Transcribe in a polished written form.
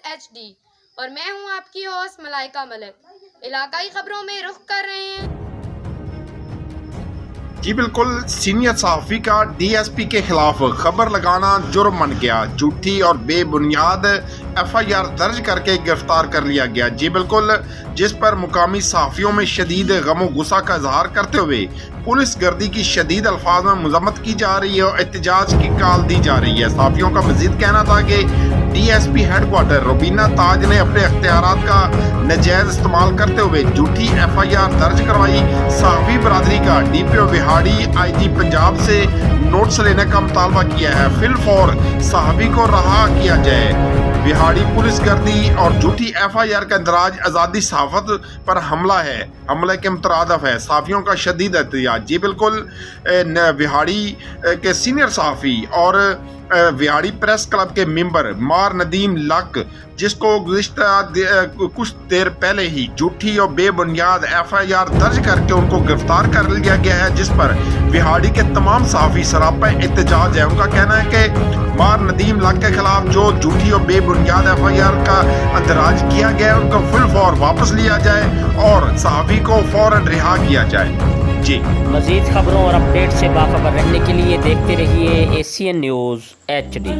HD और मैं हूं आपकी होस्ट मलाइका मलिक। इलाकाई खबरों में रुख कर रहे हैं। जी बिल्कुल, सीनियर सहाफ़ी का DSP के खिलाफ खबर लगाना जुर्म बन गया। झूठी और बेबुनियाद FIR दर्ज करके गिरफ्तार कर लिया गया। जी बिल्कुल, जिस पर मुकामी सहाफ़ियों में शदीद गमो गुस्सा का इजहार करते हुए पुलिस गर्दी की शदीद अल्फाज में मजम्मत की जा रही है और एहतजाज की कॉल दी जा रही है। सहाफ़ियों का मजीद कहना था कि DSP हेडक्वार्टर रुबीना ताज ने अपने अख्तियारात का नजायज़ इस्तेमाल करते हुए झूठी FIR दर्ज करवाई। सहाफ़ी बरादरी का DPO बिहाड़ी IG पंजाब से नोट्स लेने का मुतालबा किया है। फिलफौर सहाफ़ी को रहा किया जाए। बिहाड़ी पुलिस गर्दी और झूठी FIR का इंदराज आज़ादी सहाफ़त पर हमला है, हमले के मुतरादफ है। सहाफ़ियों का शदीद एहतजाज। जी बिल्कुल, बिहाड़ी के सीनियर सहाफ़ी और बिहाड़ी प्रेस क्लब के मेंबर मार नदीम लक, जिसको गुज़िश्ता कुछ देर पहले ही झूठी और बेबुनियाद FIR दर्ज करके उनको गिरफ्तार कर लिया गया है, जिस पर बिहाड़ी के तमाम सहाफ़ी सरापा एहतजाज है। उनका कहना है कि मार नदीम लक के खिलाफ जो झूठी और बेबुनियाद FIR का अंदराज किया गया है उनको फुल फौर वापस लिया जाए और सहाफ़ी को फौरन रिहा किया जाए। जी, मज़ीद खबरों और अपडेट से बाखबर रहने के लिए देखते रहिए ACN न्यूज़ HD।